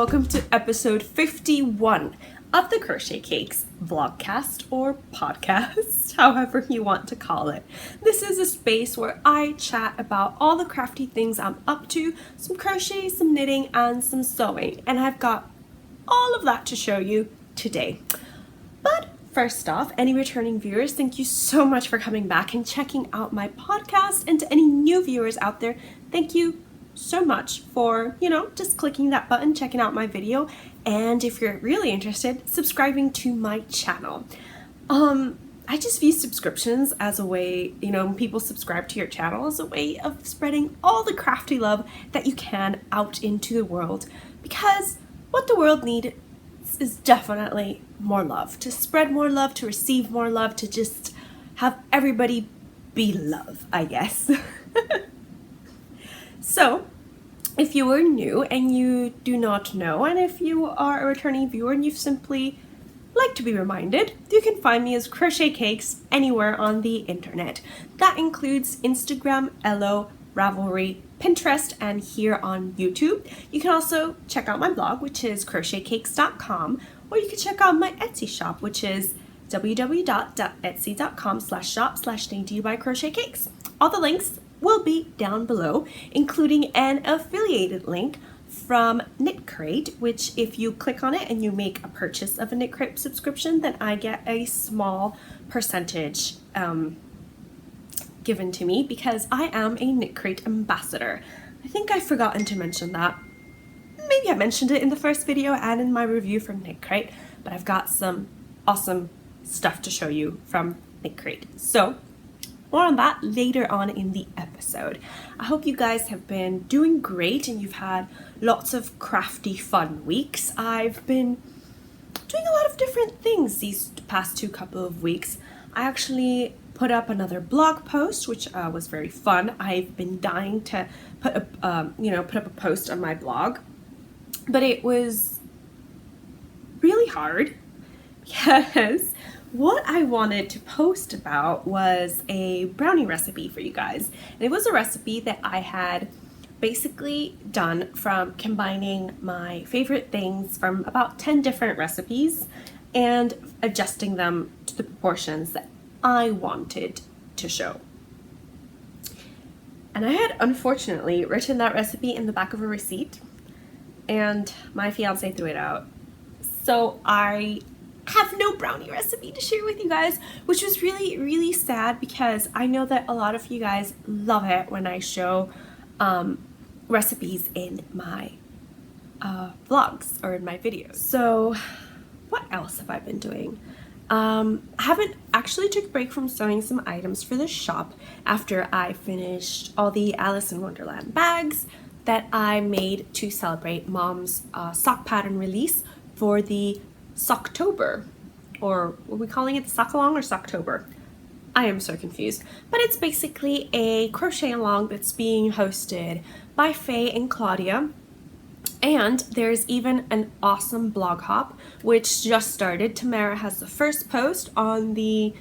welcome to episode 51 of the Crochetcakes vlogcast or podcast, however you want to call it. This is a space where I chat about all the crafty things I'm up to, some crochet, some knitting, and some sewing, and I've got all of that to show you today. But first off, any returning viewers, thank you so much for coming back and checking out my podcast, and to any new viewers out there, thank you so much for, just clicking that button, checking out my video, and if you're really interested, subscribing to my channel. I just view subscriptions as a way, when people subscribe to your channel, as a way of spreading all the crafty love that you can out into the world, because what the world needs is definitely more love, to spread more love, to receive more love, to just have everybody be love, I guess. So, if you are new and you do not know, and if you are a returning viewer and you simply like to be reminded, you can find me as Crochetcakes anywhere on the internet. That includes Instagram, Elo, Ravelry, Pinterest, and here on YouTube. You can also check out my blog, which is crochetcakes.com, or you can check out my Etsy shop, which is www.etsy.com/shop/Nadine by Crochetcakes. All the links will be down below, including an affiliated link from Knit Crate, which if you click on it and you make a purchase of a Knit Crate subscription, then I get a small percentage given to me because I am a Knit Crate ambassador. I think I've forgotten to mention that. Maybe I mentioned it in the first video and in my review from Knit Crate, but I've got some awesome stuff to show you from Knit Crate. So more on that later on in the episode. I hope you guys have been doing great and you've had lots of crafty fun weeks. I've been doing a lot of different things these past couple of weeks. I actually put up another blog post, which was very fun. I've been dying to put up a post on my blog, but it was really hard because what I wanted to post about was a brownie recipe for you guys. And it was a recipe that I had basically done from combining my favorite things from about 10 different recipes and adjusting them to the proportions that I wanted to show. And I had unfortunately written that recipe in the back of a receipt, and my fiance threw it out. So I have no brownie recipe to share with you guys, which was really, really sad because I know that a lot of you guys love it when I show recipes in my vlogs or in my videos. So what else have I been doing? I haven't actually took a break from sewing some items for the shop after I finished all the Alice in Wonderland bags that I made to celebrate Mom's sock pattern release for the Socktober, or are we calling it Sock-along or Socktober? I am so confused. But it's basically a crochet along that's being hosted by Faye and Claudia. And there's even an awesome blog hop, which just started. Tamara has the first post on the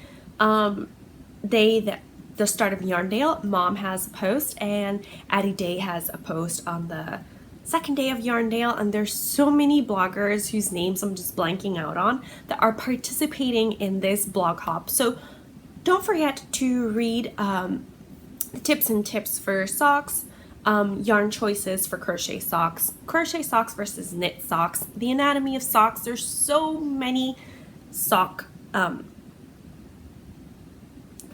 day that the start of Yarndale. Mom has a post, and Addie Day has a post on the second day of Yarndale, and there's so many bloggers whose names I'm just blanking out on that are participating in this blog hop. So don't forget to read the tips and tips for socks, yarn choices for crochet socks versus knit socks, the anatomy of socks. There's so many sock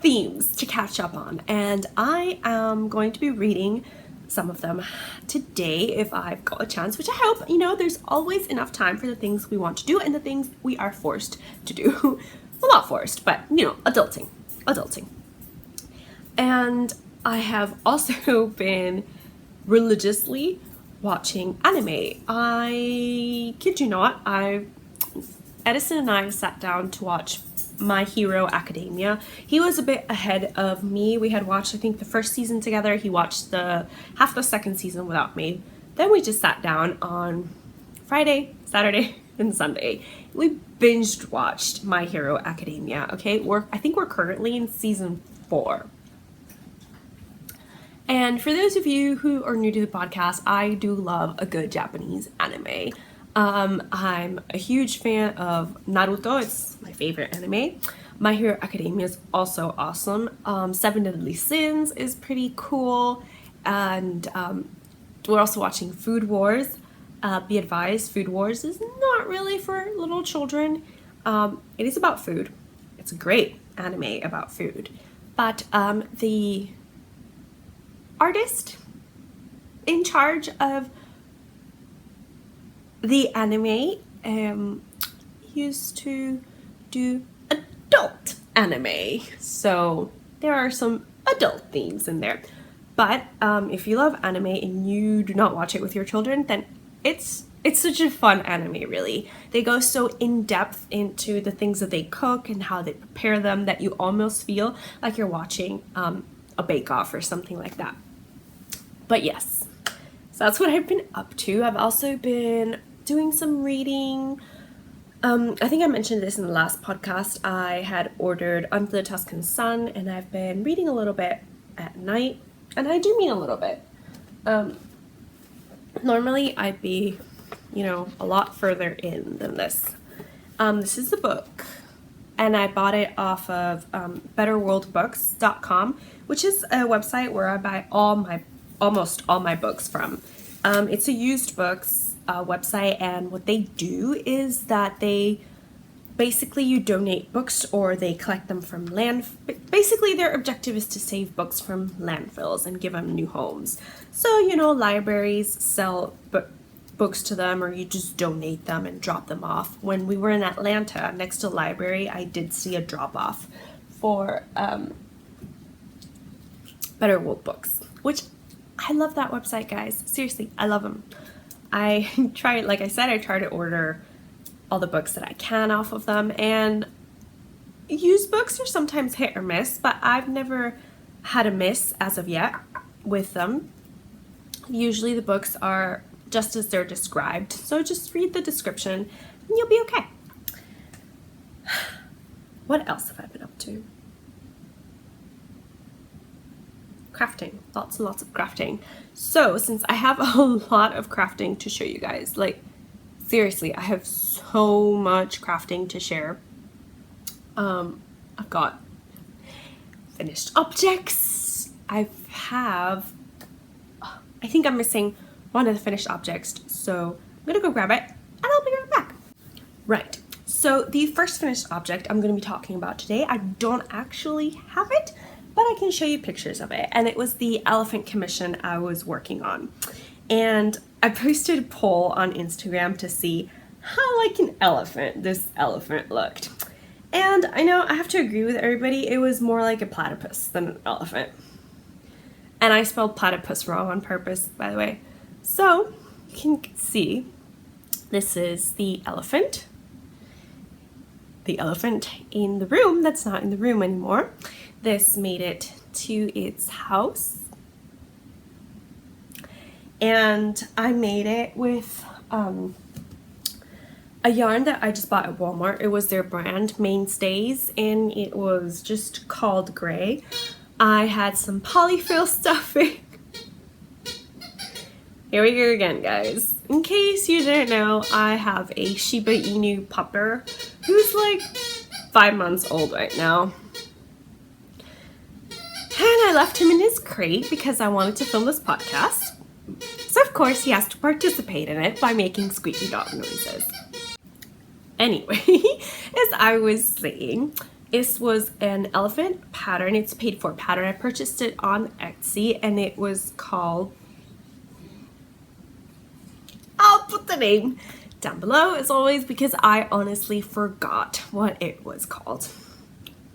themes to catch up on, and I am going to be reading some of them today if I've got a chance, which I hope. There's always enough time for the things we want to do and the things we are forced to do. Well, not forced, but adulting. And I have also been religiously watching anime. I kid you not, Edison and I sat down to watch My Hero Academia. He was a bit ahead of me. We had watched, I think, the first season together. He watched half the second season without me. Then we just sat down on Friday, Saturday, and Sunday. We binged watched My Hero Academia. Okay, I think we're currently in season 4. And for those of you who are new to the podcast, I do love a good Japanese anime. I'm a huge fan of Naruto. It's my favorite anime. My Hero Academia is also awesome. Seven Deadly Sins is pretty cool. And we're also watching Food Wars. Be advised, Food Wars is not really for little children. It is about food. It's a great anime about food. But the artist in charge of the anime used to do adult anime, so there are some adult themes in there. But if you love anime and you do not watch it with your children, then it's such a fun anime, really. They go so in depth into the things that they cook and how they prepare them that you almost feel like you're watching a bake-off or something like that. But yes, so that's what I've been up to. I've also been doing some reading. I think I mentioned this in the last podcast. I had ordered Under the Tuscan Sun, and I've been reading a little bit at night. And I do mean a little bit. Normally I'd be, a lot further in than this. This is the book, and I bought it off of betterworldbooks.com, which is a website where I buy almost all my books from. It's a used books website, and what they do is that basically you donate books or they collect them from basically their objective is to save books from landfills and give them new homes. So, libraries sell books to them, or you just donate them and drop them off. When we were in Atlanta, next to the library, I did see a drop-off for Better World Books, which I love that website, guys. Seriously, I love them. I try to order all the books that I can off of them, and used books are sometimes hit or miss, but I've never had a miss as of yet with them. Usually the books are just as they're described, so just read the description and you'll be okay. What else have I been up to? Crafting. Lots and lots of crafting. So since I have a lot of crafting to show you guys, seriously, I have so much crafting to share. I've got finished objects. I think I'm missing one of the finished objects, so I'm gonna go grab it and I'll be right back. Right, so the first finished object I'm gonna be talking about today, I don't actually have it, but I can show you pictures of it, and it was the elephant commission I was working on. And I posted a poll on Instagram to see how like an elephant this elephant looked. And I know I have to agree with everybody, it was more like a platypus than an elephant. And I spelled platypus wrong on purpose, by the way. So you can see this is the elephant. The elephant in the room that's not in the room anymore. This made it to its house. And I made it with a yarn that I just bought at Walmart. It was their brand, Mainstays, and it was just called gray. I had some polyfill stuffing. Here we go again, guys. In case you didn't know, I have a Shiba Inu pupper who's like 5 months old right now. And I left him in his crate because I wanted to film this podcast. So of course he has to participate in it by making squeaky dog noises. Anyway, as I was saying, this was an elephant pattern. It's a paid for pattern. I purchased it on Etsy and it was called, I'll put the name down below as always because I honestly forgot what it was called.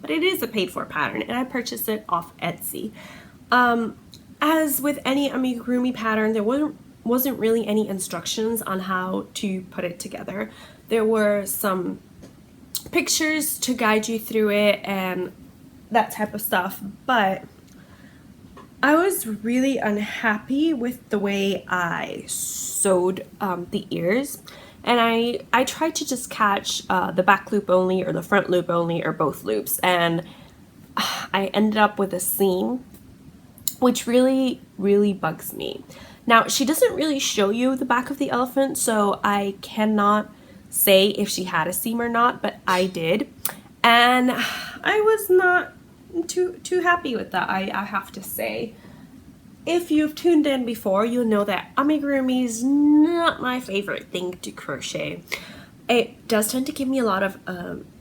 But it is a paid for pattern and I purchased it off Etsy. As with any amigurumi pattern, there wasn't really any instructions on how to put it together. There were some pictures to guide you through it and that type of stuff, but I was really unhappy with the way I sewed the ears, and I tried to just catch the back loop only or the front loop only or both loops, and I ended up with a seam, which really bugs me. Now, she doesn't really show you the back of the elephant, so I cannot say if she had a seam or not, but I did. And I was not too happy with that, I have to say. If you've tuned in before, you'll know that amigurumi is not my favorite thing to crochet. It does tend to give me a lot of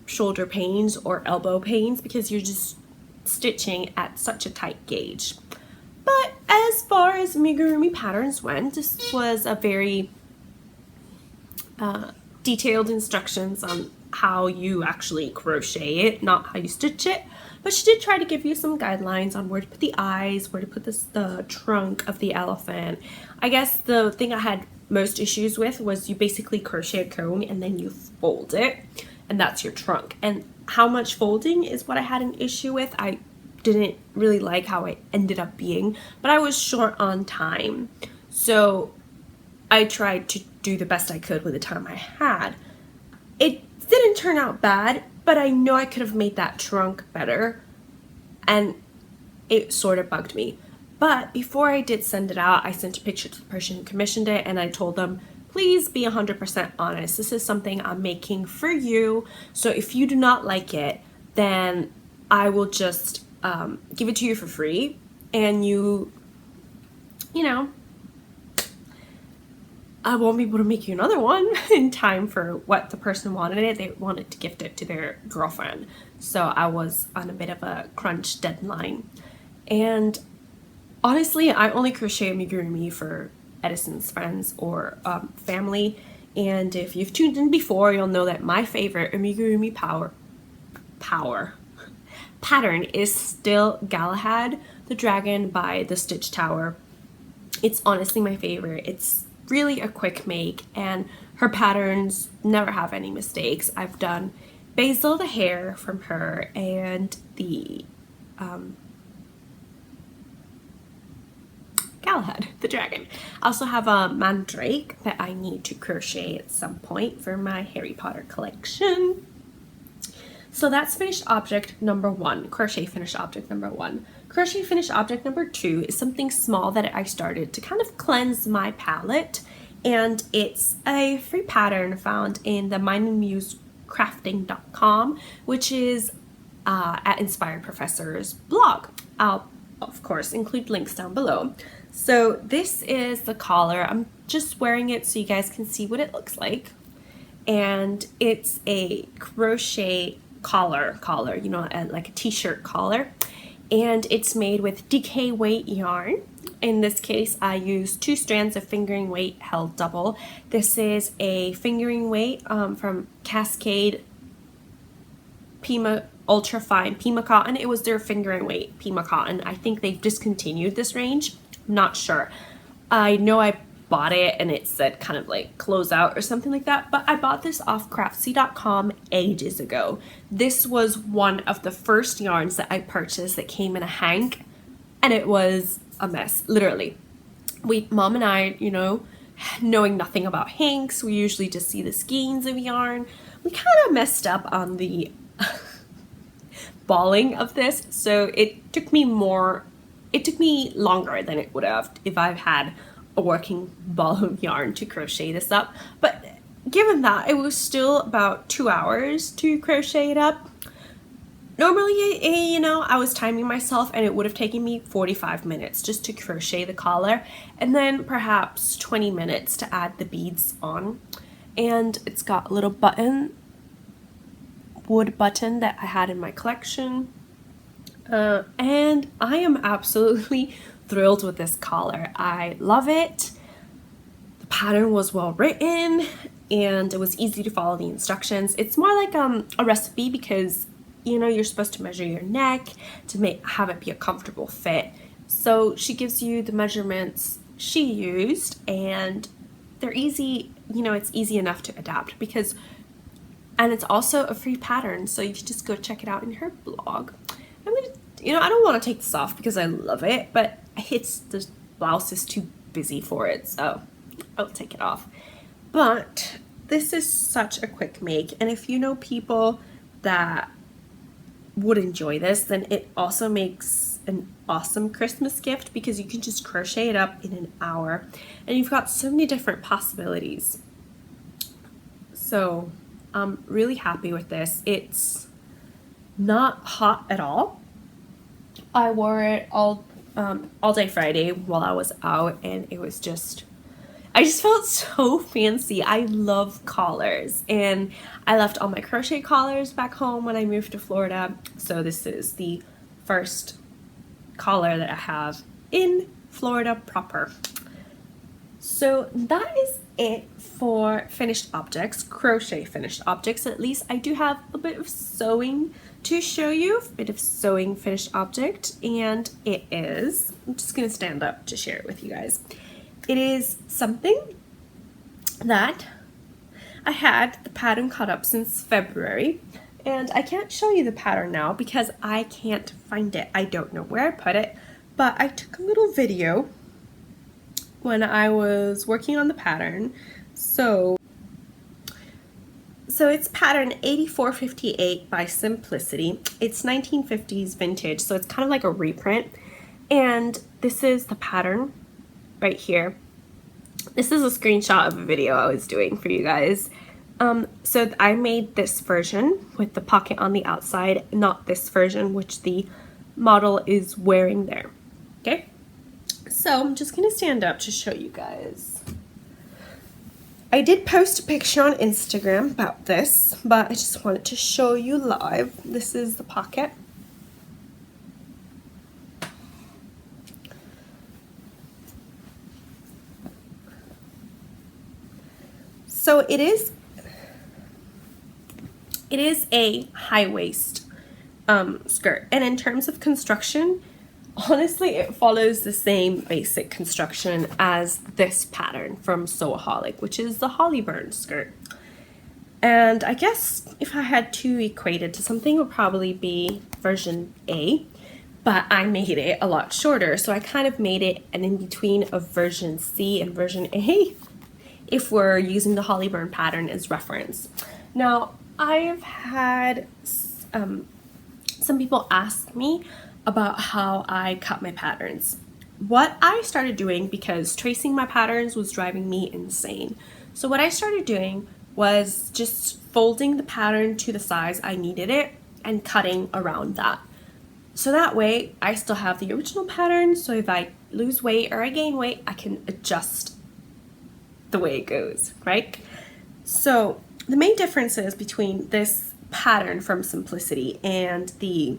shoulder pains or elbow pains because you're just stitching at such a tight gauge. But as far as amigurumi patterns went, this was a very detailed instructions on how you actually crochet it, not how you stitch it. But she did try to give you some guidelines on where to put the eyes, where to put the trunk of the elephant. I guess the thing I had most issues with was you basically crochet a cone and then you fold it, and that's your trunk. And how much folding is what I had an issue with. I didn't really like how it ended up being, but I was short on time. So I tried to do the best I could with the time I had. It didn't turn out bad, but I know I could have made that trunk better, and it sort of bugged me. But before I did send it out, I sent a picture to the person who commissioned it, and I told them, please be 100% honest. This is something I'm making for you, so if you do not like it, then I will just give it to you for free, and you know, I won't be able to make you another one in time for what the person wanted it. They wanted to gift it to their girlfriend. So I was on a bit of a crunch deadline. And honestly, I only crochet amigurumi for Edison's friends or family. And if you've tuned in before, you'll know that my favorite amigurumi pattern is still Galahad, the dragon by the Stitch Tower. It's honestly my favorite. It's really a quick make, and her patterns never have any mistakes. I've done Basil the hare from her and the Galahad the dragon. I also have a mandrake that I need to crochet at some point for my Harry Potter collection. So that's finished object number one, crochet finished object number one. Crochet finished object number two is something small that I started to kind of cleanse my palette, and it's a free pattern found in the mindandmusecrafting.com, which is at Inspired Professor's blog. I'll of course include links down below. So this is the collar. I'm just wearing it so you guys can see what it looks like, and it's a crochet collar, you know, like a t-shirt collar, and it's made with DK weight yarn. In this case, I used 2 strands of fingering weight held double. This is a fingering weight from Cascade Ultra Fine Pima Cotton. It was their fingering weight Pima Cotton. I think they've discontinued this range. I'm not sure. I know I bought it and it said kind of like close out or something like that, but I bought this off craftsy.com ages ago. This was one of the first yarns that I purchased that came in a hank, and it was a mess, literally. Mom and I, you know, knowing nothing about hanks, we usually just see the skeins of yarn. We kind of messed up on the balling of this, so it took me longer than it would have if I've had a working ball of yarn to crochet this up. But given that, it was still about 2 hours to crochet it up. Normally, you know, I was timing myself and it would have taken me 45 minutes just to crochet the collar, and then perhaps 20 minutes to add the beads on. And it's got a little wood button that I had in my collection. And I am absolutely thrilled with this collar. I love it. The pattern was well written and it was easy to follow the instructions. It's more like a recipe because, you know, you're supposed to measure your neck to have it be a comfortable fit. So she gives you the measurements she used, and they're easy, you know, it's easy enough to adapt and it's also a free pattern, so you can just go check it out in her blog. You know, I don't want to take this off because I love it, but the blouse is too busy for it, so I'll take it off. But this is such a quick make, and if you know people that would enjoy this, then it also makes an awesome Christmas gift because you can just crochet it up in an hour and you've got so many different possibilities. So I'm really happy with this. It's not hot at all. I wore it all day Friday while I was out, and it was just, I just felt so fancy. I love collars, and I left all my crochet collars back home when I moved to Florida. So this is the first collar that I have in Florida proper. So that is it for finished objects, crochet finished objects at least. I do have a bit of sewing to show you, a bit of sewing finished object, and it is, I'm just going to stand up to share it with you guys. It is something that I had the pattern cut up since February, and I can't show you the pattern now because I can't find it. I don't know where I put it, but I took a little video when I was working on the pattern. So it's pattern 8458 by Simplicity. It's 1950s vintage, so it's kind of like a reprint. And this is the pattern right here. This is a screenshot of a video I was doing for you guys. So I made this version with the pocket on the outside, not this version, which the model is wearing there. Okay? So I'm just going to stand up to show you guys. I did post a picture on Instagram about this, but I just wanted to show you live. This is the pocket. So it is a high waist skirt, and in terms of construction, honestly, it follows the same basic construction as this pattern from Sewaholic, which is the Hollyburn skirt. And I guess if I had to equate it to something, it would probably be version A, but I made it a lot shorter, so I kind of made it an in-between of version C and version A, if we're using the Hollyburn pattern as reference. Now, I've had some people ask me about how I cut my patterns. What I started doing, because tracing my patterns was driving me insane, so what I started doing was just folding the pattern to the size I needed it and cutting around that. So that way I still have the original pattern, so if I lose weight or I gain weight, I can adjust the way it goes, right? So the main differences between this pattern from Simplicity and the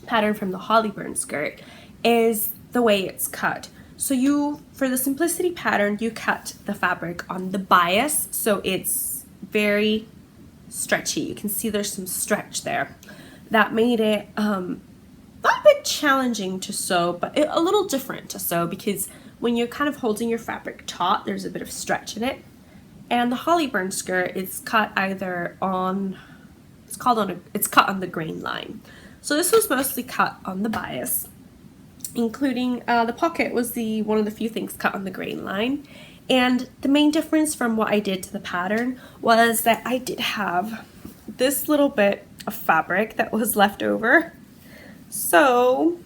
pattern from the Hollyburn skirt is the way it's cut. So for the Simplicity pattern, you cut the fabric on the bias, so it's very stretchy. You can see there's some stretch there. That made it a bit challenging to sew, but a little different to sew, because when you're kind of holding your fabric taut, there's a bit of stretch in it. And the Hollyburn skirt is cut either on, it's cut on the grain line. So this was mostly cut on the bias, including the pocket was one of the few things cut on the grain line. And the main difference from what I did to the pattern was that I did have this little bit of fabric that was left over. So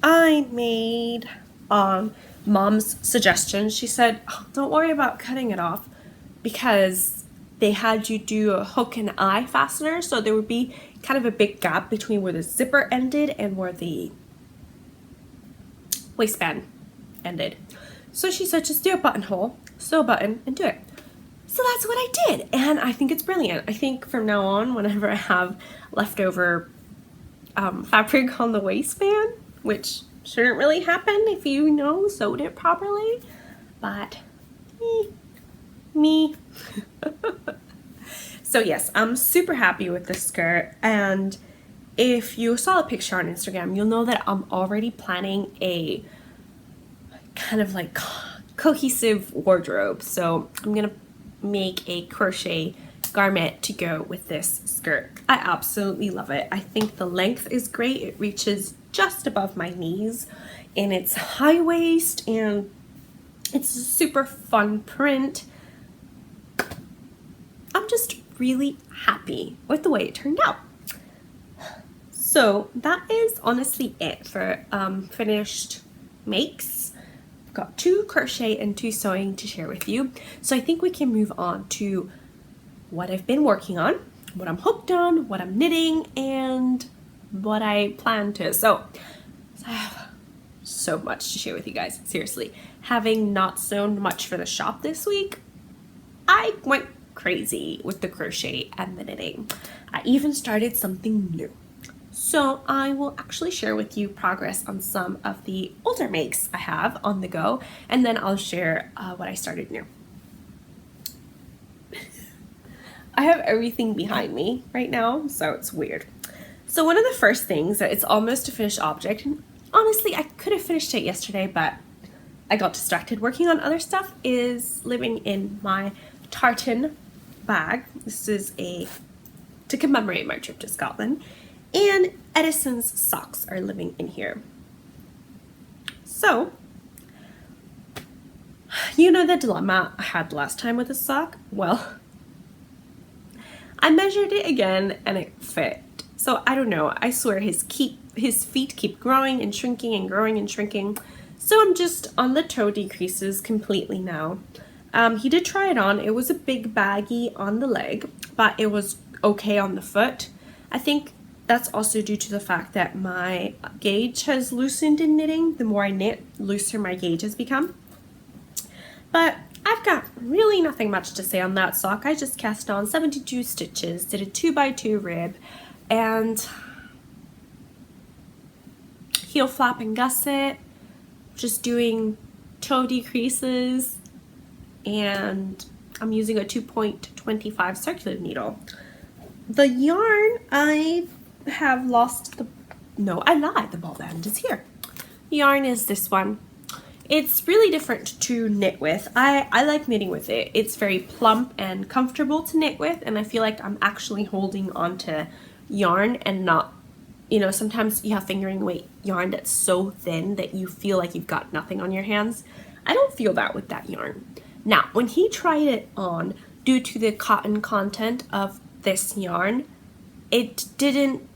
I made, Mom's suggestion, she said, oh, don't worry about cutting it off, because they had you do a hook and eye fastener, so there would be kind of a big gap between where the zipper ended and where the waistband ended. So she said, just do a buttonhole, sew a button, and do it. So that's what I did, and I think it's brilliant. I think from now on, whenever I have leftover fabric on the waistband, which shouldn't really happen if you sewed it properly, but me. So yes, I'm super happy with this skirt, and if you saw a picture on Instagram, you'll know that I'm already planning a kind of like cohesive wardrobe. So I'm gonna make a crochet garment to go with this skirt. I absolutely love it. I think the length is great. It reaches just above my knees, and it's high waist, and it's a super fun print. I'm just really happy with the way it turned out. So that is honestly it for finished makes. I've got 2 crochet and 2 sewing to share with you. So I think we can move on to what I've been working on, what I'm hooked on, what I'm knitting, and what I plan to sew. I have so much to share with you guys, seriously. Having not sewn much for the shop this week, I went crazy with the crochet and the knitting. I even started something new. So I will actually share with you progress on some of the older makes I have on the go, and then I'll share what I started new. I have everything behind me right now, so it's weird. So one of the first things, it's almost a finished object, and honestly I could have finished it yesterday, but I got distracted working on other stuff, is living in my tartan bag. This is to commemorate my trip to Scotland, and Edison's socks are living in here. So, you know the dilemma I had last time with the sock? Well, I measured it again and it fit. So I don't know, I swear his feet keep growing and shrinking and growing and shrinking. So I'm just on the toe decreases completely now. He did try it on. It was a big baggy on the leg, but it was okay on the foot. I think that's also due to the fact that my gauge has loosened in knitting. The more I knit, looser my gauge has become. But I've got really nothing much to say on that sock. I just cast on 72 stitches, did a 2x2 rib, and heel flap and gusset, just doing toe decreases, and I'm using a 2.25 circular needle. The yarn, I have lost I lied, the ball band is here. The yarn is this one. It's really different to knit with. I like knitting with it. It's very plump and comfortable to knit with, and I feel like I'm actually holding onto yarn and not, you know, sometimes you have fingering weight yarn that's so thin that you feel like you've got nothing on your hands. I don't feel that with that yarn. Now, when he tried it on, due to the cotton content of this yarn, it didn't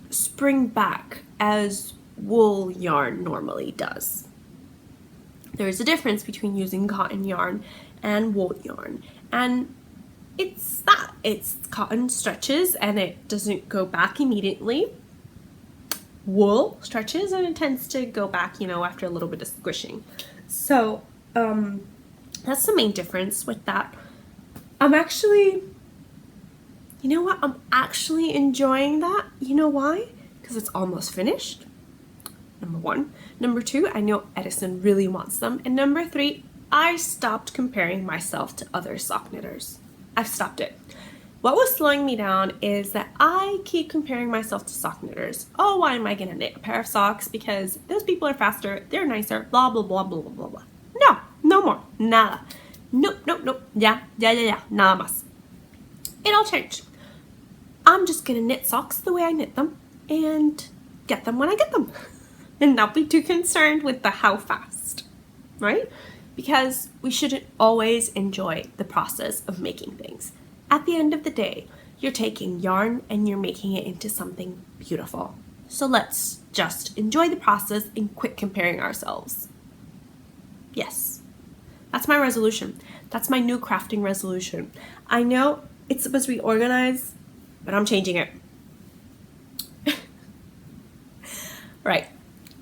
spring back as wool yarn normally does. There's a difference between using cotton yarn and wool yarn, and it's cotton stretches and it doesn't go back immediately. Wool stretches and it tends to go back, you know, after a little bit of squishing. So that's the main difference with that. I'm actually enjoying that. You know why? Because it's almost finished. Number 1. Number 2, I know Edison really wants them. And number 3, I stopped comparing myself to other sock knitters. I've stopped it. What was slowing me down is that I keep comparing myself to sock knitters. Oh, why am I gonna knit a pair of socks? Because those people are faster, they're nicer, blah, blah, blah, blah, blah, blah, blah. No, no more, nada. Nope, yeah, nada más. It all changed. I'm just gonna knit socks the way I knit them and get them when I get them. And not be too concerned with the how fast, right? Because we shouldn't always enjoy the process of making things. At the end of the day, you're taking yarn and you're making it into something beautiful. So let's just enjoy the process and quit comparing ourselves. Yes, that's my resolution. That's my new crafting resolution. I know it's supposed to be organized, but I'm changing it. Right.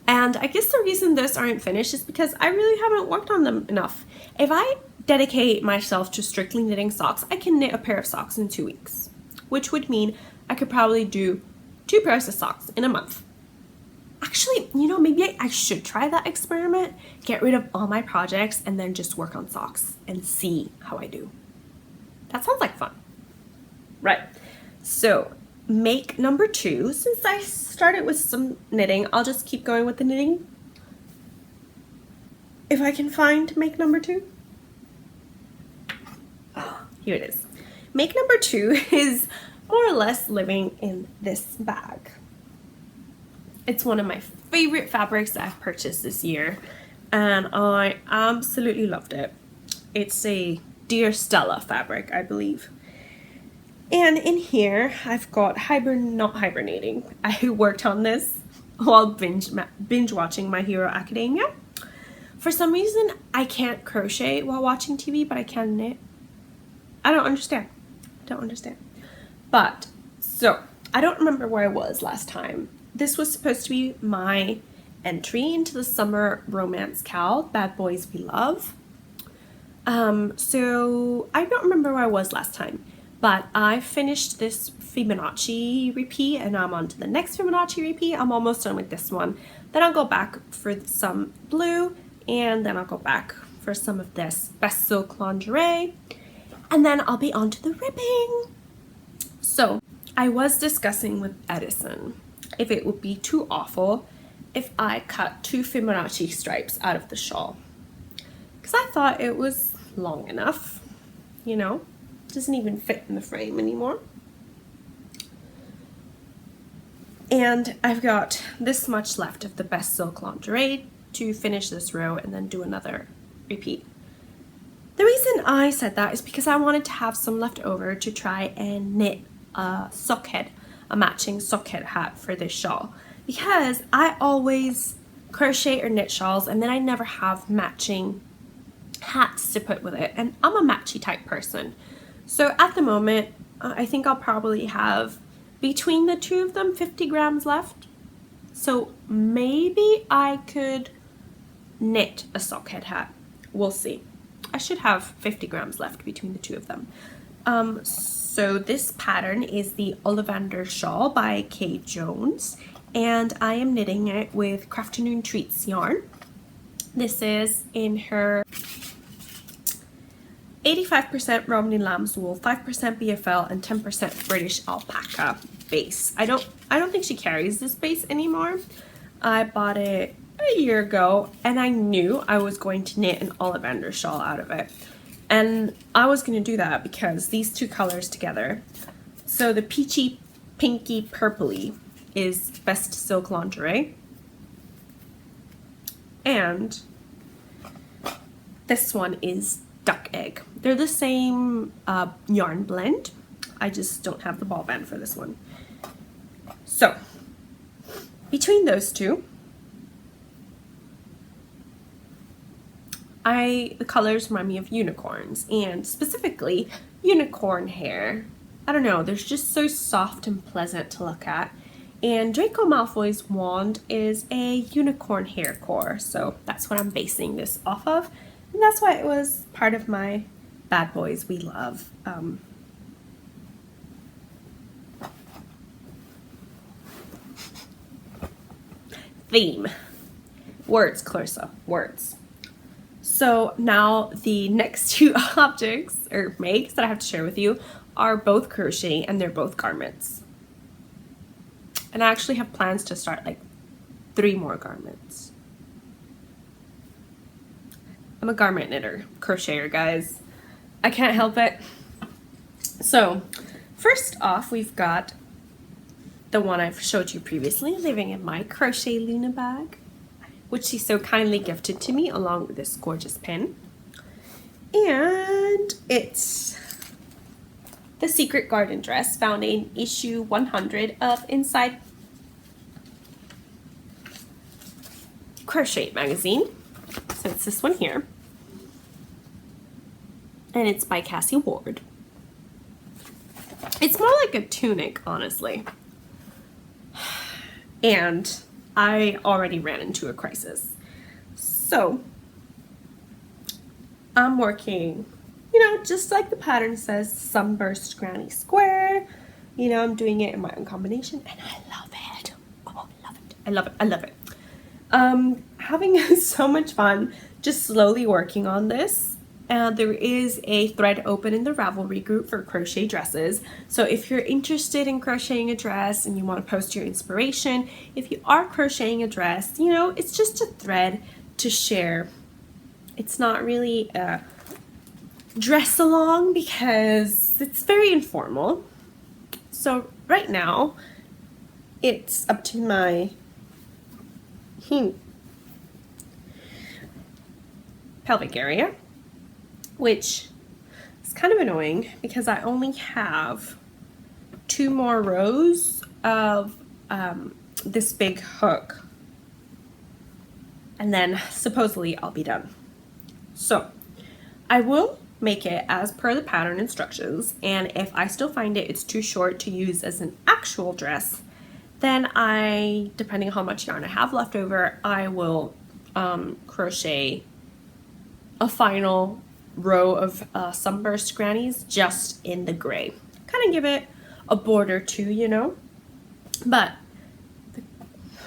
And I guess the reason those aren't finished is because I really haven't worked on them enough. If I dedicate myself to strictly knitting socks, I can knit a pair of socks in 2 weeks, which would mean I could probably do 2 pairs of socks in a month. Actually, you know, maybe I should try that experiment, get rid of all my projects, and then just work on socks and see how I do. That sounds like fun. Right. So, make number 2, since I started with some knitting, I'll just keep going with the knitting. If I can find make number 2. Oh, here it is. Make number 2 is more or less living in this bag. It's one of my favorite fabrics that I've purchased this year, and I absolutely loved it. It's a Dear Stella fabric, I believe. And in here, I've got not hibernating. I worked on this while binge watching My Hero Academia. For some reason, I can't crochet while watching TV, but I can knit. I don't understand. But, so, I don't remember where I was last time. This was supposed to be my entry into the summer romance cal, Bad Boys We Love. So, I don't remember where I was last time. But I finished this Fibonacci repeat and I'm on to the next Fibonacci repeat. I'm almost done with this one. Then I'll go back for some blue and then I'll go back for some of this Best Silk Lingerie. And then I'll be on to the ribbing. So I was discussing with Edison if it would be too awful if I cut 2 Fibonacci stripes out of the shawl. Because I thought it was long enough, you know. Doesn't even fit in the frame anymore. And I've got this much left of the Best Silk Lingerie to finish this row and then do another repeat. The reason I said that is because I wanted to have some left over to try and knit a matching sock head hat for this shawl. Because I always crochet or knit shawls and then I never have matching hats to put with it. And I'm a matchy type person. So at the moment, I think I'll probably have between the two of them 50 grams left. So maybe I could knit a sock head hat. We'll see. I should have 50 grams left between the two of them. So this pattern is the Ollivander Shawl by Kay Jones. And I am knitting it with Crafternoon Treats yarn. This is in her 85% Romney Lamb's wool, 5% BFL, and 10% British alpaca base. I don't think she carries this base anymore. I bought it a year ago, and I knew I was going to knit an Ollivander shawl out of it. And I was going to do that because these two colors together. So the peachy, pinky, purpley is Best Silk Lingerie. And this one is Duck Egg. They're the same yarn blend. I just don't have the ball band for this one. So, between those two, the colors remind me of unicorns, and specifically unicorn hair. I don't know, they're just so soft and pleasant to look at. And Draco Malfoy's wand is a unicorn hair core, so that's what I'm basing this off of. And that's why it was part of my Bad Boys We Love theme. Words, Clarissa, words. So now the next two objects or makes that I have to share with you are both crochet and they're both garments. And I actually have plans to start like 3 more garments. I'm a garment knitter, crocheter, guys. I can't help it. So, first off, we've got the one I've showed you previously, living in my crochet Luna bag, which she so kindly gifted to me along with this gorgeous pin. And it's the Secret Garden dress found in issue 100 of Inside Crochet magazine. So it's this one here. And it's by Cassie Ward. It's more like a tunic, honestly. And I already ran into a crisis. So I'm working, you know, just like the pattern says, sunburst granny square. You know, I'm doing it in my own combination and I love it. Oh, I love it. I love it. I love it. Having so much fun just slowly working on this. And there is a thread open in the Ravelry group for crochet dresses. So if you're interested in crocheting a dress and you want to post your inspiration, if you are crocheting a dress, you know, it's just a thread to share. It's not really a dress along because it's very informal. So right now, it's up to my pelvic area, which is kind of annoying because I only have 2 more rows of this big hook, and then supposedly I'll be done. So I will make it as per the pattern instructions, and if I still find it's too short to use as an actual dress, then depending on how much yarn I have left over, I will crochet a final row of sunburst grannies just in the gray. Kind of give it a border too, you know. But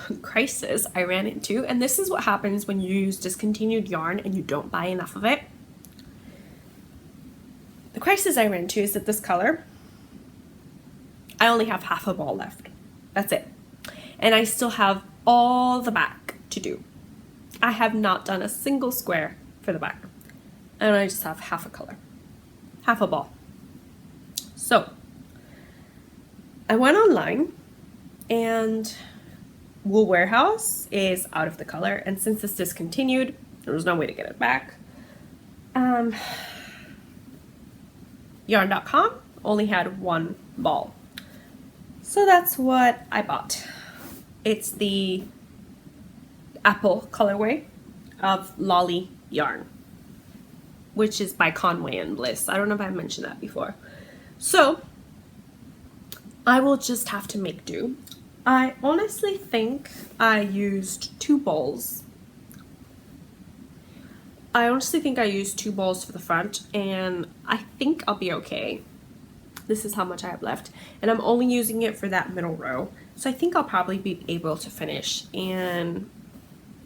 the crisis I ran into, and this is what happens when you use discontinued yarn and you don't buy enough of it. The crisis I ran into is that this color, I only have half a ball left. That's it. And I still have all the back to do. I have not done a single square for the back. And I just have half a color. Half a ball. So, I went online, and Wool Warehouse is out of the color, and since it's discontinued, there was no way to get it back. Yarn.com only had 1 ball. So that's what I bought. It's the apple colorway of Lolly yarn, which is by Conway and Bliss. I don't know if I mentioned that before. So I will just have to make do. I honestly think I used 2 balls. I honestly think I used 2 balls for the front, and I think I'll be okay. This is how much I have left, and I'm only using it for that middle row. So I think I'll probably be able to finish, and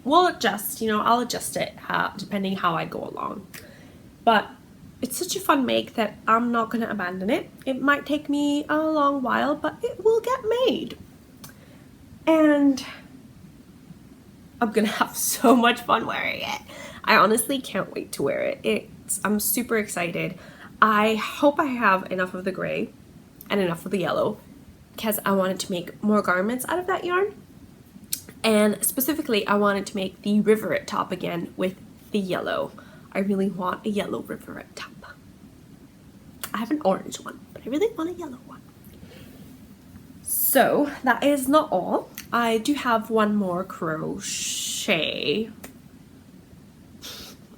we'll adjust, you know, I'll adjust it depending how I go along. But it's such a fun make that I'm not going to abandon it. It might take me a long while, but it will get made. And I'm going to have so much fun wearing it. I honestly can't wait to wear it. I'm super excited. I hope I have enough of the gray and enough of the yellow, because I wanted to make more garments out of that yarn. And specifically, I wanted to make the rivet top again with the yellow. I really want a yellow rivet top. I have an orange one, but I really want a yellow one. So that is not all. I do have one more crochet.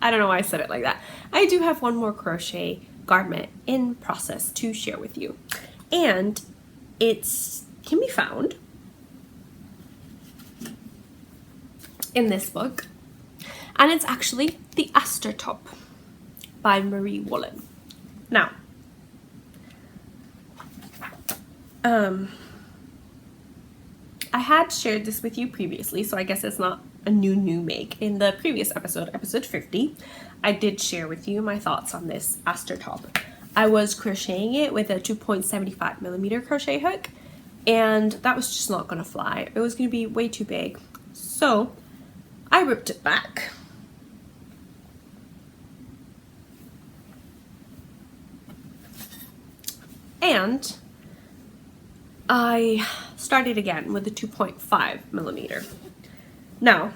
I don't know why I said it like that. I do have one more crochet garment in process to share with you. And it can be found in this book. And it's actually the Aster Top by Marie Woolen. Now, I had shared this with you previously, so I guess it's not a new make. In the previous episode, episode 50, I did share with you my thoughts on this Aster Top. I was crocheting it with a 2.75mm crochet hook, and that was just not going to fly. It was going to be way too big. So I ripped it back. And I started again with a 2.5mm. Now,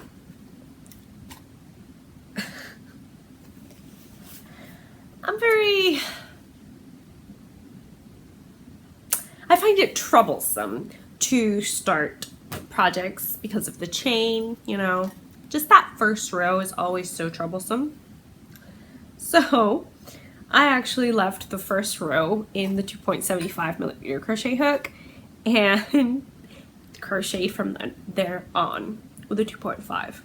I find it troublesome to start projects because of the chain, you know. Just that first row is always so troublesome. So I actually left the first row in the 2.75mm crochet hook and crochet from there on with a 2.5.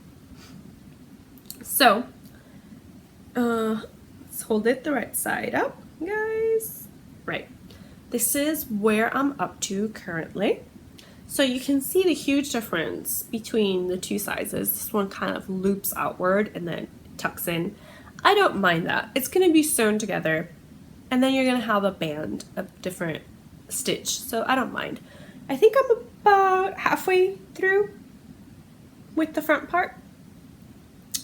So let's hold it the right side up, guys. Right. This is where I'm up to currently. So you can see the huge difference between the two sizes. This one kind of loops outward and then tucks in. I don't mind that. It's going to be sewn together, and then you're going to have a band of different stitch, so I don't mind. I think I'm about halfway through with the front part.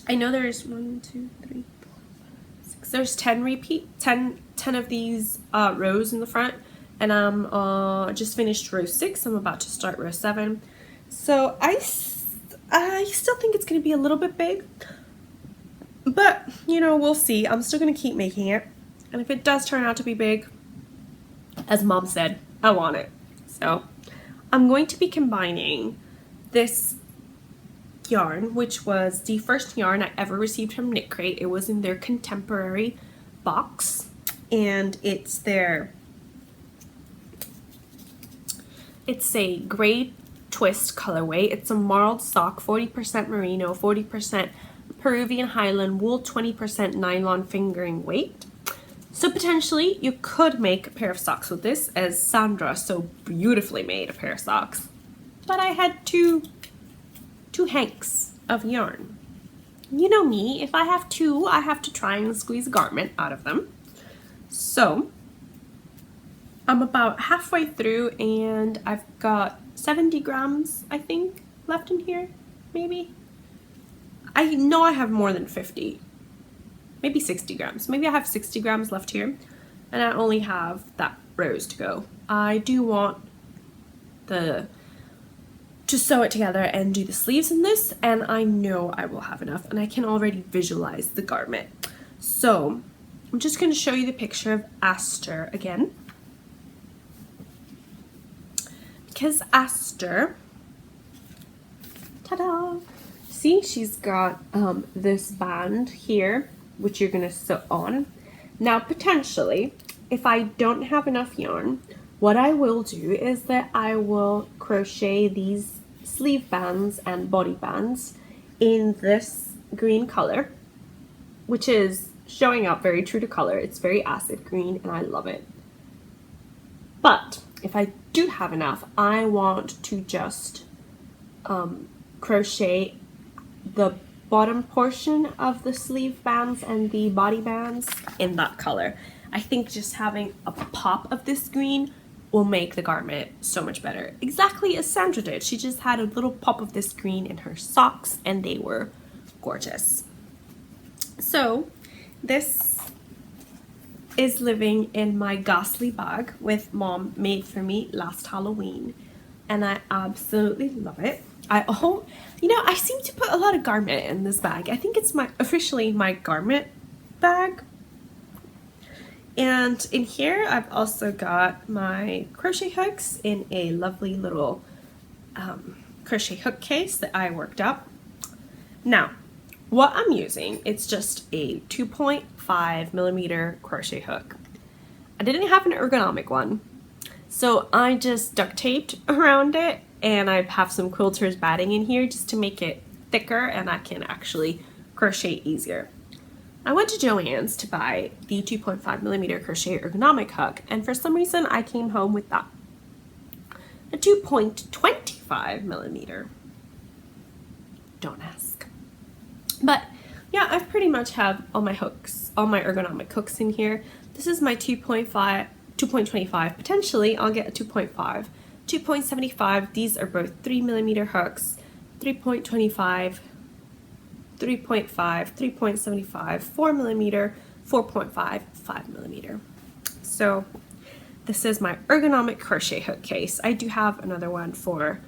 I know there's 1, 2, 3, 4, 5, 6. There's 10 of these rows in the front, and I'm just finished row 6. I'm about to start row 7. So I still think it's going to be a little bit big, but you know, we'll see. I'm still going to keep making it, and if it does turn out to be big, as Mom said, I want it. So I'm going to be combining this yarn, which was the first yarn I ever received from Knit Crate. It was in their contemporary box, and it's a gray twist colorway. It's a marled sock, 40% merino, 40% Peruvian Highland wool, 20% nylon fingering weight. So potentially you could make a pair of socks with this, as Sandra so beautifully made a pair of socks. But I had two hanks of yarn. You know me, if I have two, I have to try and squeeze a garment out of them. So I'm about halfway through, and I've got 70 grams, I think, left in here, maybe. I know I have more than 50, maybe 60 grams. Maybe I have 60 grams left here, and I only have that rows to go. I do want to sew it together and do the sleeves in this, and I know I will have enough, and I can already visualize the garment. So I'm just going to show you the picture of Aster again, because Aster, ta-da, see, she's got this band here, which you're going to sew on. Now potentially, if I don't have enough yarn, what I will do is that I will crochet these sleeve bands and body bands in this green color, which is showing up very true to color. It's very acid green, and I love it. But if I do have enough, I want to just crochet the bottom portion of the sleeve bands and the body bands in that color. I think just having a pop of this green will make the garment so much better. Exactly as Sandra did. She just had a little pop of this green in her socks, and they were gorgeous. So this is living in my ghastly bag with Mom made for me last Halloween, and I absolutely love it. I seem to put a lot of garment in this bag. I think it's officially my garment bag. And in here I've also got my crochet hooks in a lovely little crochet hook case that I worked up. Now, what I'm using, it's just a 2.5 millimeter crochet hook. I didn't have an ergonomic one, so I just duct taped around it, and I have some quilter's batting in here just to make it thicker and I can actually crochet easier. I went to Joann's to buy the 2.5 millimeter crochet ergonomic hook, and for some reason I came home with that. A 2.25 millimeter. Don't ask. But yeah, I pretty much have all my hooks, all my ergonomic hooks in here. This is my 2.25. Potentially I'll get a 2.5. 2.75, these are both 3 millimeter hooks. 3.25, 3.5, 3.75, 4 millimeter, 4.5, 5 millimeter. So this is my ergonomic crochet hook case. I do have another one for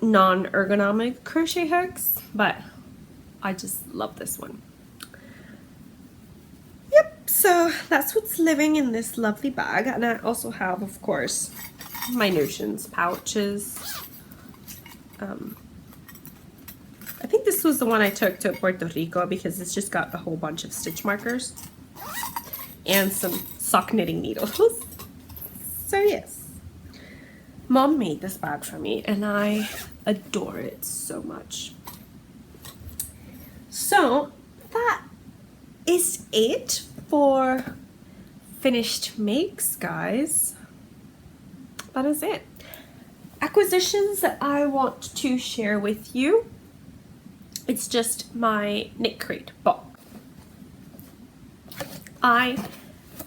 non-ergonomic crochet hooks, but I just love this one. Yep, so that's what's living in this lovely bag. And I also have, of course, my notions pouches. I think this was the one I took to Puerto Rico because it's just got a whole bunch of stitch markers and some sock knitting needles. So yes, Mom made this bag for me and I adore it so much. So that is it for finished makes, guys. That is it. Acquisitions that I want to share with you. It's just my Knit Crate book. I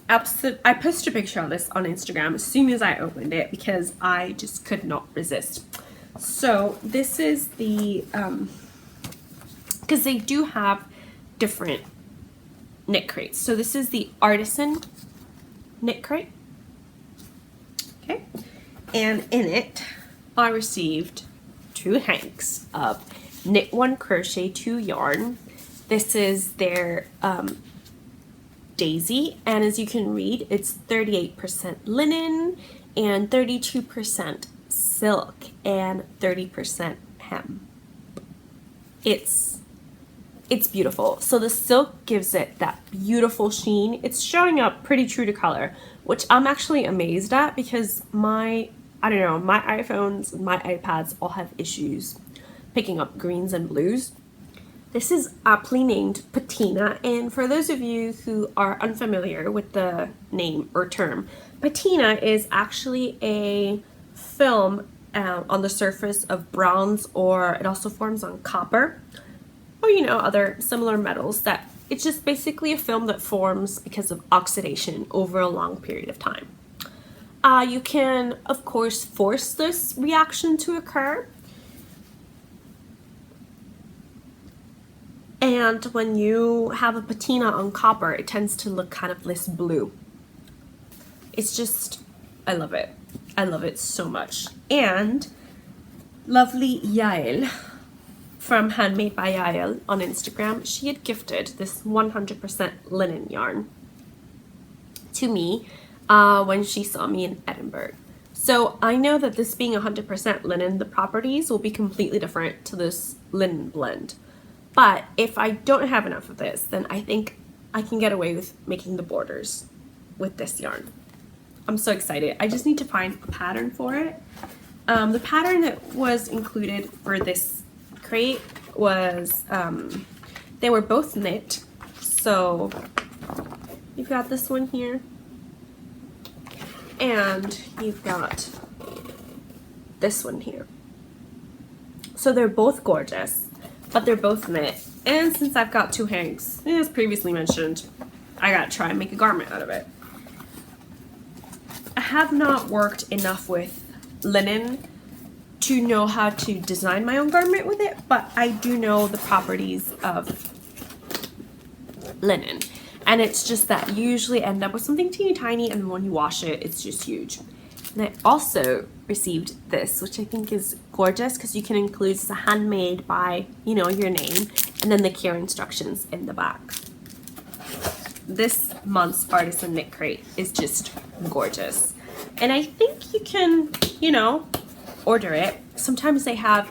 posted a picture of this on Instagram as soon as I opened it because I just could not resist. So this is the, because they do have different knit crates. So this is the Artisan Knit Crate. Okay. And in it, I received 2 hanks of Knit 1 Crochet 2 yarn. This is their Daisy, and as you can read, it's 38% linen and 32% silk and 30% hem. It's beautiful. So the silk gives it that beautiful sheen. It's showing up pretty true to color, which I'm actually amazed at because my iPhones and my iPads all have issues picking up greens and blues. This is aptly named patina, and for those of you who are unfamiliar with the name or term, patina is actually a film on the surface of bronze, or it also forms on copper, or other similar metals. That it's just basically a film that forms because of oxidation over a long period of time. You can, of course, force this reaction to occur. And when you have a patina on copper, it tends to look kind of less blue. It's just, I love it. I love it so much. And lovely Yael from Handmade by Yael on Instagram, she had gifted this 100% linen yarn to me when she saw me in Edinburgh. So I know that this being 100% linen, the properties will be completely different to this linen blend. But if I don't have enough of this, then I think I can get away with making the borders with this yarn. I'm so excited. I just need to find a pattern for it. The pattern that was included for this crate was, they were both knit. So you've got this one here, and you've got this one here. So they're both gorgeous, but they're both knit. And since I've got two hanks, as previously mentioned, I gotta try and make a garment out of it. I have not worked enough with linen to know how to design my own garment with it, but I do know the properties of linen. And it's just that you usually end up with something teeny tiny, and when you wash it, it's just huge. And I also received this, which I think is gorgeous because you can include it's a handmade by, your name, and then the care instructions in the back. This month's Artisan Knit Crate is just gorgeous. And I think you can, order it. Sometimes they have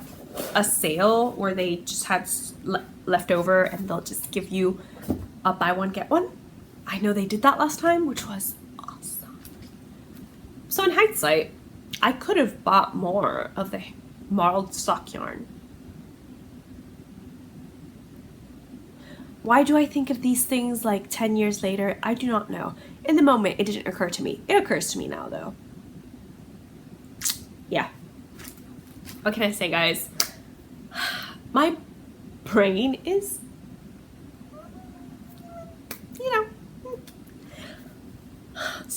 a sale where they just had left over and they'll just give you a buy one, get one. I know they did that last time, which was awesome. So in hindsight, I could have bought more of the marled stock yarn. Why do I think of these things like 10 years later? I do not know. In the moment, it didn't occur to me. It occurs to me now, though. Yeah. What can I say, guys? My brain is,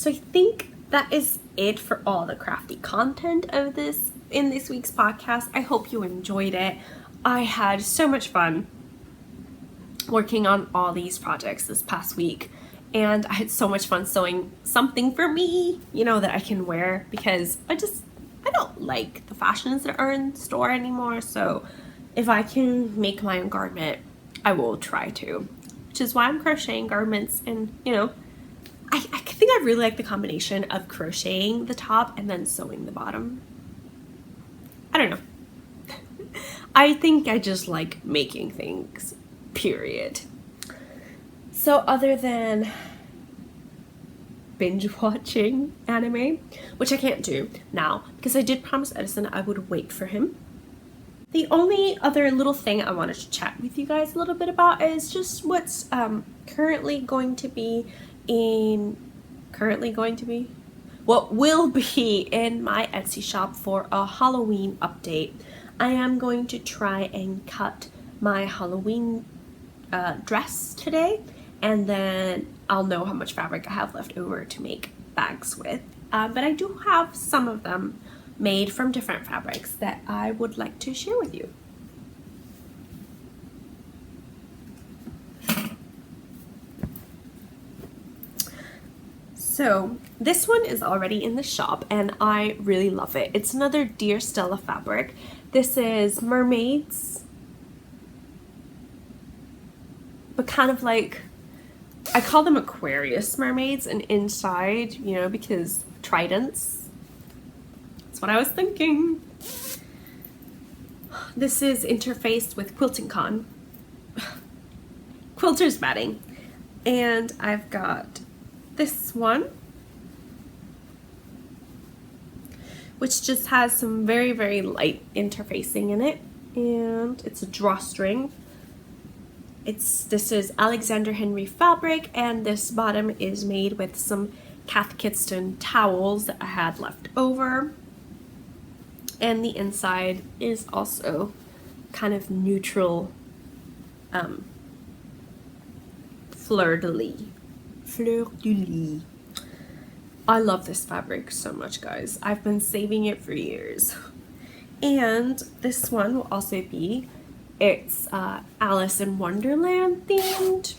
So I think that is it for all the crafty content of this in this week's podcast. I hope you enjoyed it. I had so much fun working on all these projects this past week, and I had so much fun sewing something for me, that I can wear, because I don't like the fashions that are in store anymore. So if I can make my own garment, I will try to, which is why I'm crocheting garments. And I think I really like the combination of crocheting the top and then sewing the bottom. I don't know. I think I just like making things, period. So other than binge watching anime, which I can't do now because I did promise Edison I would wait for him, the only other little thing I wanted to chat with you guys a little bit about is just what's what will be in my Etsy shop for a Halloween update. I am going to try and cut my Halloween dress today, and then I'll know how much fabric I have left over to make bags with. But I do have some of them made from different fabrics that I would like to share with you. So this one is already in the shop and I really love it. It's another Dear Stella fabric. This is mermaids, but kind of like, I call them Aquarius mermaids, and inside, because tridents, That's what I was thinking. This is interfaced with Quilting Con. Quilter's matting. And I've got this one, which just has some very, very light interfacing in it. And it's a drawstring. This is Alexander Henry fabric, and this bottom is made with some Cath Kidston towels that I had left over. And the inside is also kind of neutral fleur de lis. Fleur de lis. I love this fabric so much, guys. I've been saving it for years. And this one will also be, it's Alice in Wonderland themed.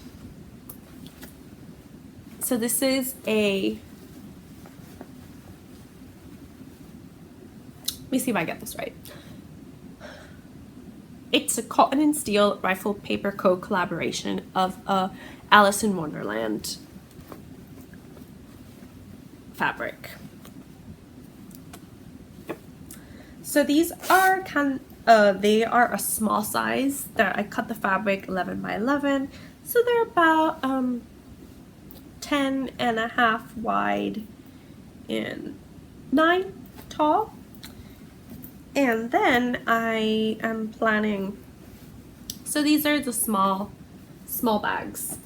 So this is a, let me see if I get this right. It's a cotton and steel rifle paper co-collaboration of a Alice in Wonderland fabric. So these are they are a small size. I cut the fabric 11 by 11, so they're about 10.5 wide and 9 tall. And then I am planning, so these are the small bags.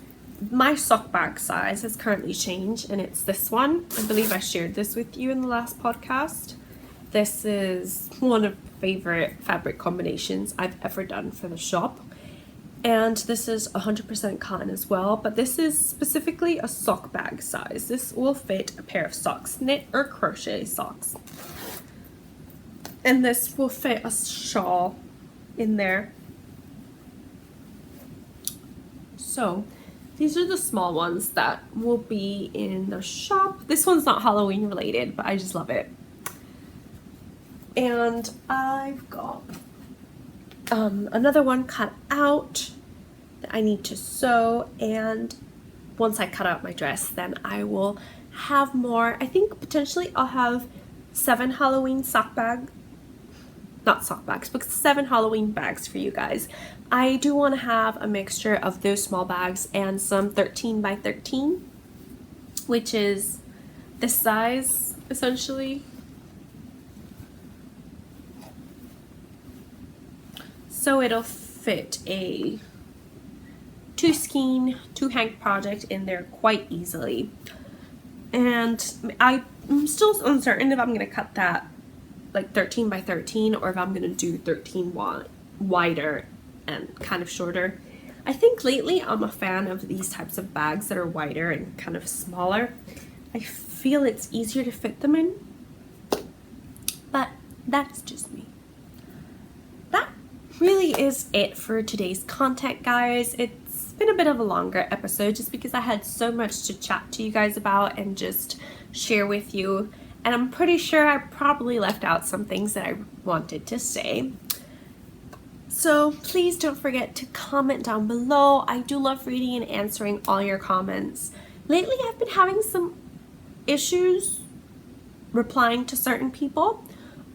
My sock bag size has currently changed, and it's this one. I believe I shared this with you in the last podcast. This is one of my favorite fabric combinations I've ever done for the shop. And this is 100% cotton as well, but this is specifically a sock bag size. This will fit a pair of socks, knit or crochet socks. And this will fit a shawl in there. So these are the small ones that will be in the shop. This one's not Halloween related, but I just love it. And I've got another one cut out that I need to sew, and once I cut out my dress, then I will have more. I think potentially I'll have 7 Halloween sock bags, not sock bags, but 7 Halloween bags for you guys. I do want to have a mixture of those small bags and some 13 by 13, which is this size essentially. So it'll fit a 2 skein, 2 hank project in there quite easily. And I'm still uncertain if I'm going to cut that like 13 by 13 or if I'm going to do 13 wider and kind of shorter. I think lately I'm a fan of these types of bags that are wider and kind of smaller. I feel it's easier to fit them in, but that's just me. That really is it for today's content, guys. It's been a bit of a longer episode just because I had so much to chat to you guys about and just share with you, and I'm pretty sure I probably left out some things that I wanted to say. So please don't forget to comment down below. I do love reading and answering all your comments. Lately I've been having some issues replying to certain people.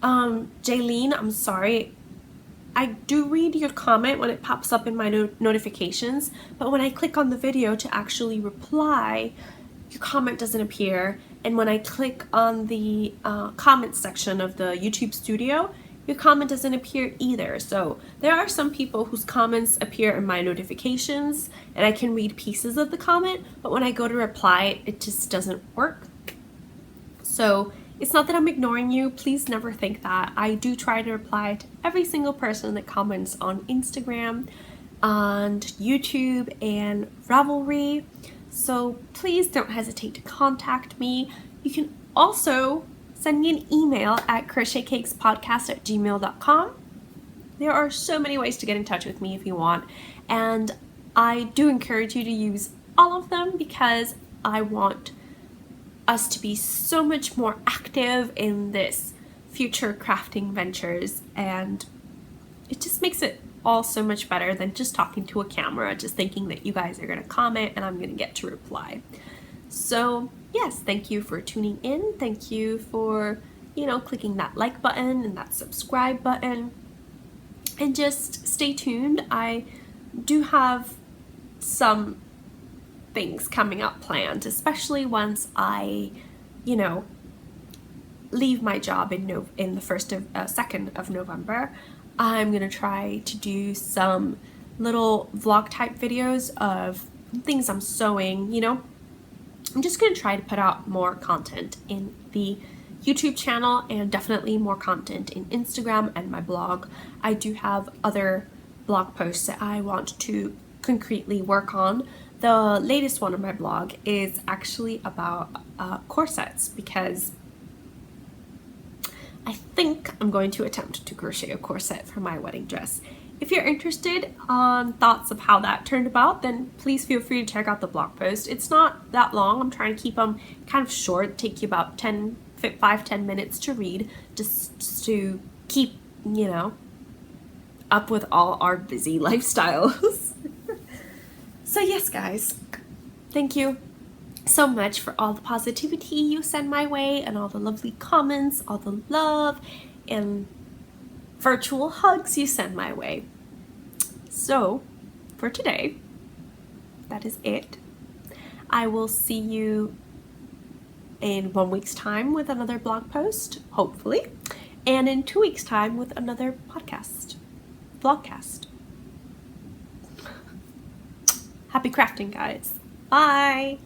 Jaylene, I'm sorry. I do read your comment when it pops up in my notifications, but when I click on the video to actually reply, your comment doesn't appear. And when I click on the comment section of the YouTube studio, your comment doesn't appear either. So there are some people whose comments appear in my notifications and I can read pieces of the comment, but when I go to reply, it just doesn't work. So it's not that I'm ignoring you. Please never think that. I do try to reply to every single person that comments on Instagram, on YouTube, and Ravelry. So please don't hesitate to contact me. You can also send me an email at crochetcakespodcast@gmail.com. There are so many ways to get in touch with me if you want, and I do encourage you to use all of them because I want us to be so much more active in this future crafting ventures, and it just makes it all so much better than just talking to a camera, just thinking that you guys are going to comment and I'm going to get to reply. So yes, thank you for tuning in. Thank you for you know, clicking that like button and that subscribe button, and just stay tuned. I do have some things coming up planned, especially once I, you know, leave my job in the 2nd of November. I'm gonna try to do some little vlog type videos of things I'm sewing, you know. I'm just gonna try to put out more content in the YouTube channel and definitely more content in Instagram and my blog. I do have other blog posts that I want to concretely work on. The latest one on my blog is actually about corsets, because I think I'm going to attempt to crochet a corset for my wedding dress. If you're interested on thoughts of how that turned about, then please feel free to check out the blog post. It's not that long. I'm trying to keep them kind of short, take you about 5-10 minutes to read, just to keep, you know, up with all our busy lifestyles. So yes, guys, thank you so much for all the positivity you send my way and all the lovely comments, all the love and virtual hugs you send my way. So for today, that is it. I will see you in 1 week's time with another blog post, hopefully, and in 2 weeks' time with another vlogcast. Happy crafting, guys. Bye.